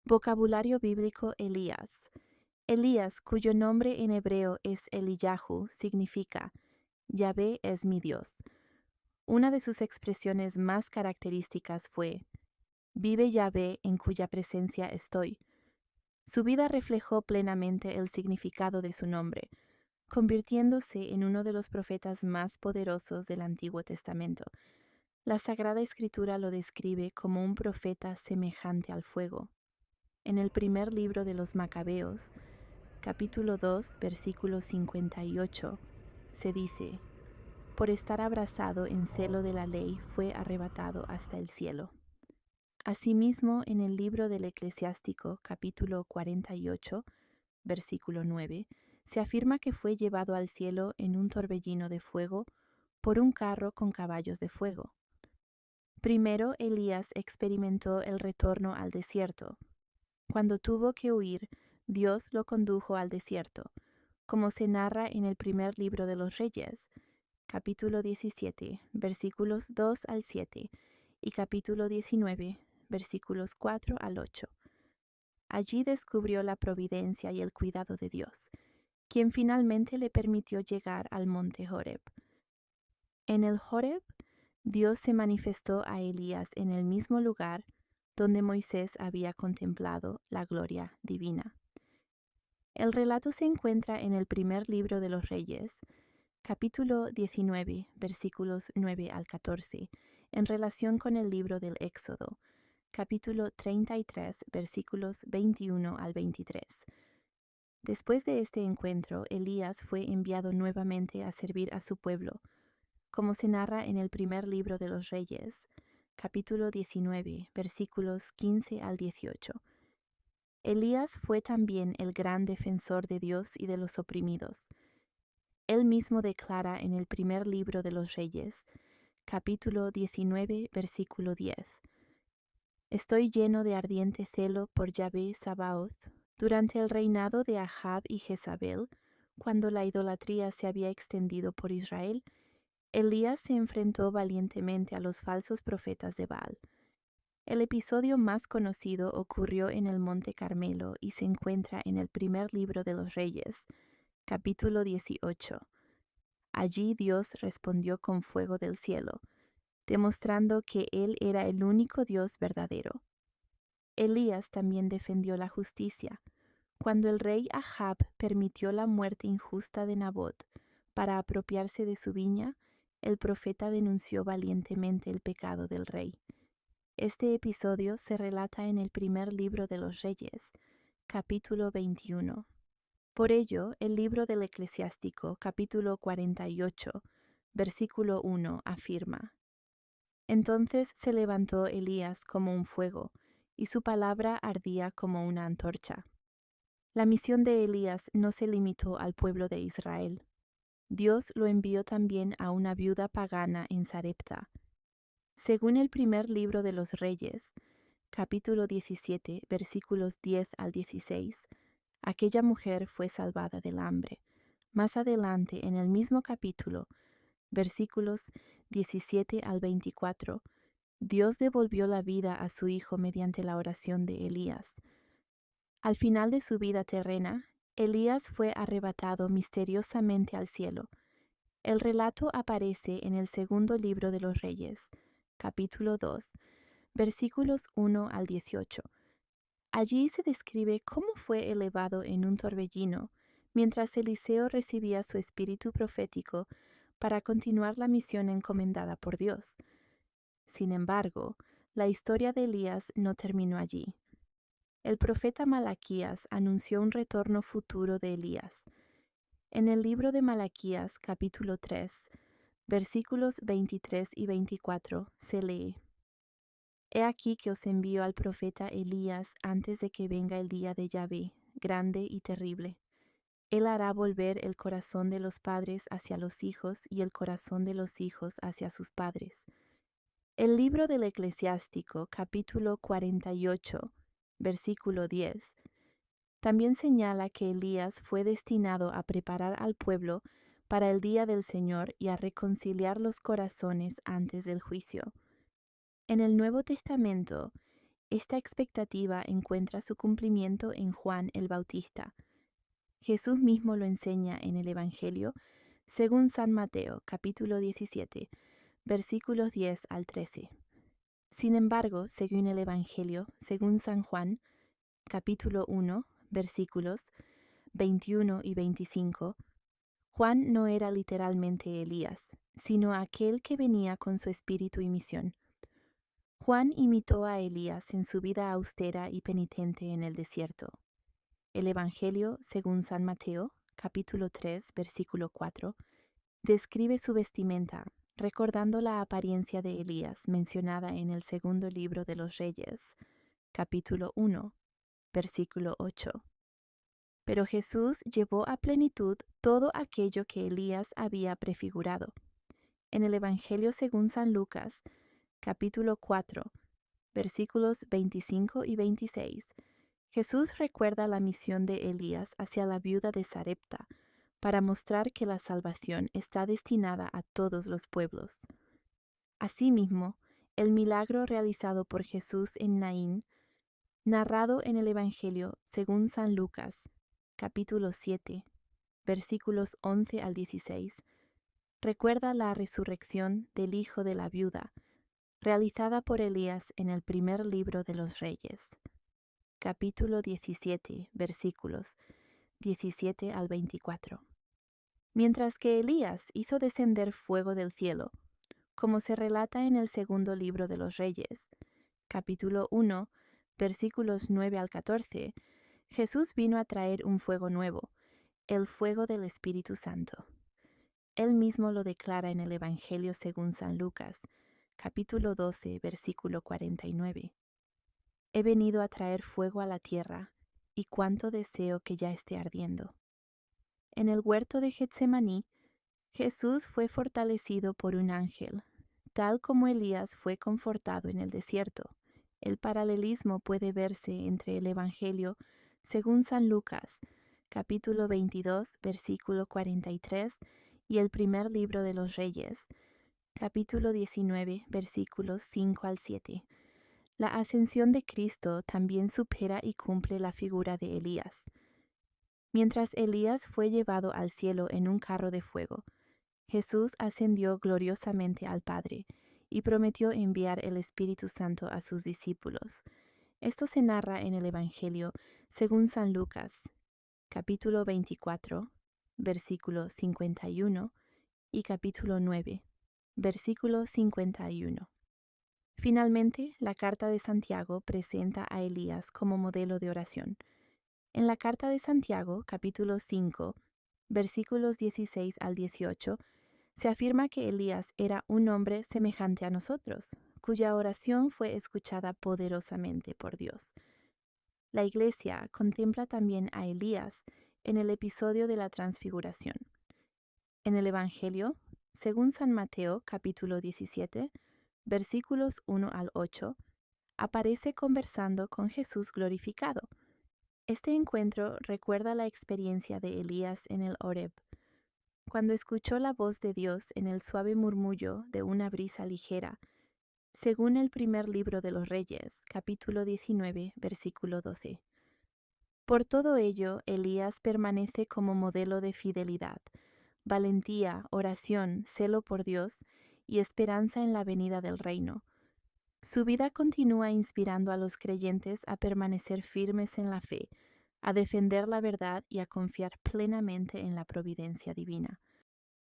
Vocabulario bíblico Elías. Elías, cuyo nombre en hebreo es Eliyahu, significa Yahvé es mi Dios. Una de sus expresiones más características fue vive Yahvé en cuya presencia estoy. Su vida reflejó plenamente el significado de su nombre, convirtiéndose en uno de los profetas más poderosos del Antiguo Testamento. La Sagrada Escritura lo describe como un profeta semejante al fuego. En el primer libro de los Macabeos, capítulo 2, versículo 58, se dice, por estar abrazado en celo de la ley fue arrebatado hasta el cielo. Asimismo, en el libro del Eclesiástico, capítulo 48, versículo 9, se afirma que fue llevado al cielo en un torbellino de fuego por un carro con caballos de fuego. Primero, Elías experimentó el retorno al desierto. Cuando tuvo que huir, Dios lo condujo al desierto, como se narra en el primer libro de los Reyes, capítulo 17, versículos 2 al 7, y capítulo 19, versículos 4 al 8. Allí descubrió la providencia y el cuidado de Dios, quien finalmente le permitió llegar al monte Horeb. En el Horeb, Dios se manifestó a Elías en el mismo lugar donde Moisés había contemplado la gloria divina. El relato se encuentra en el primer libro de los Reyes, capítulo 19, versículos 9 al 14, en relación con el libro del Éxodo, capítulo 33, versículos 21 al 23. Después de este encuentro, Elías fue enviado nuevamente a servir a su pueblo, como se narra en el primer libro de los Reyes, capítulo 19, versículos 15 al 18. Elías fue también el gran defensor de Dios y de los oprimidos. Él mismo declara en el primer libro de los Reyes, capítulo 19, versículo 10. Estoy lleno de ardiente celo por Yahvé Sabaoth durante el reinado de Ahab y Jezabel, cuando la idolatría se había extendido por Israel. Elías se enfrentó valientemente a los falsos profetas de Baal. El episodio más conocido ocurrió en el Monte Carmelo y se encuentra en el primer libro de los Reyes, capítulo 18. Allí Dios respondió con fuego del cielo, demostrando que Él era el único Dios verdadero. Elías también defendió la justicia. Cuando el rey Ahab permitió la muerte injusta de Nabot para apropiarse de su viña, el profeta denunció valientemente el pecado del rey. Este episodio se relata en el primer libro de los Reyes, capítulo 21. Por ello, el libro del Eclesiástico, capítulo 48, versículo 1, afirma: Entonces se levantó Elías como un fuego, y su palabra ardía como una antorcha. La misión de Elías no se limitó al pueblo de Israel. Dios lo envió también a una viuda pagana en Sarepta. Según el primer libro de los Reyes, capítulo 17, versículos 10 al 16, aquella mujer fue salvada del hambre. Más adelante, en el mismo capítulo, versículos 17 al 24, Dios devolvió la vida a su hijo mediante la oración de Elías. Al final de su vida terrena, Elías fue arrebatado misteriosamente al cielo. El relato aparece en el segundo libro de los Reyes, capítulo 2, versículos 1 al 18. Allí se describe cómo fue elevado en un torbellino mientras Eliseo recibía su espíritu profético para continuar la misión encomendada por Dios. Sin embargo, la historia de Elías no terminó allí. El profeta Malaquías anunció un retorno futuro de Elías. En el libro de Malaquías, capítulo 3, versículos 23 y 24, se lee: He aquí que os envío al profeta Elías antes de que venga el día de Yahvé, grande y terrible. Él hará volver el corazón de los padres hacia los hijos y el corazón de los hijos hacia sus padres. El libro del Eclesiástico, capítulo 48, versículo 10, también señala que Elías fue destinado a preparar al pueblo para el día del Señor y a reconciliar los corazones antes del juicio. En el Nuevo Testamento, Esta expectativa encuentra su cumplimiento en Juan el Bautista. Jesús mismo lo enseña en el Evangelio según San Mateo, capítulo 17, versículos 10 al 13. Sin embargo, según el Evangelio, según San Juan, capítulo 1, versículos 21 y 25, Juan no era literalmente Elías, sino aquel que venía con su espíritu y misión. Juan imitó a Elías en su vida austera y penitente en el desierto. El Evangelio, según San Mateo, capítulo 3, versículo 4, describe su vestimenta, recordando la apariencia de Elías mencionada en el segundo libro de los Reyes, capítulo 1, versículo 8. Pero Jesús llevó a plenitud todo aquello que Elías había prefigurado. En el Evangelio según San Lucas, capítulo 4, versículos 25 y 26, Jesús recuerda la misión de Elías hacia la viuda de Sarepta para mostrar que la salvación está destinada a todos los pueblos. Asimismo, el milagro realizado por Jesús en Naín, narrado en el Evangelio según San Lucas, capítulo 7, versículos 11 al 16, recuerda la resurrección del hijo de la viuda, realizada por Elías en el primer libro de los Reyes, capítulo 17, versículos 17 al 24. Mientras que Elías hizo descender fuego del cielo, como se relata en el segundo libro de los Reyes, capítulo 1, versículos 9 al 14, Jesús vino a traer un fuego nuevo, el fuego del Espíritu Santo. Él mismo lo declara en el Evangelio según San Lucas, capítulo 12, versículo 49. He venido a traer fuego a la tierra, y cuánto deseo que ya esté ardiendo. En el huerto de Getsemaní, Jesús fue fortalecido por un ángel, tal como Elías fue confortado en el desierto. El paralelismo puede verse entre el Evangelio según San Lucas, capítulo 22, versículo 43, y el primer libro de los Reyes, capítulo 19, versículos 5 al 7. La ascensión de Cristo también supera y cumple la figura de Elías. Mientras Elías fue llevado al cielo en un carro de fuego, Jesús ascendió gloriosamente al Padre y prometió enviar el Espíritu Santo a sus discípulos. Esto se narra en el Evangelio según San Lucas, capítulo 24, versículo 51, y capítulo 9, versículo 51. Finalmente, la carta de Santiago presenta a Elías como modelo de oración. En la carta de Santiago, capítulo 5, versículos 16 al 18, se afirma que Elías era un hombre semejante a nosotros, cuya oración fue escuchada poderosamente por Dios. La Iglesia contempla también a Elías en el episodio de la Transfiguración. En el Evangelio, según San Mateo, capítulo 17, versículos 1 al 8, aparece conversando con Jesús glorificado. Este encuentro recuerda la experiencia de Elías en el Horeb, cuando escuchó la voz de Dios en el suave murmullo de una brisa ligera, según el primer libro de los Reyes, capítulo 19, versículo 12. Por todo ello, Elías permanece como modelo de fidelidad, valentía, oración, celo por Dios y esperanza en la venida del reino. Su vida continúa inspirando a los creyentes a permanecer firmes en la fe, a defender la verdad y a confiar plenamente en la providencia divina.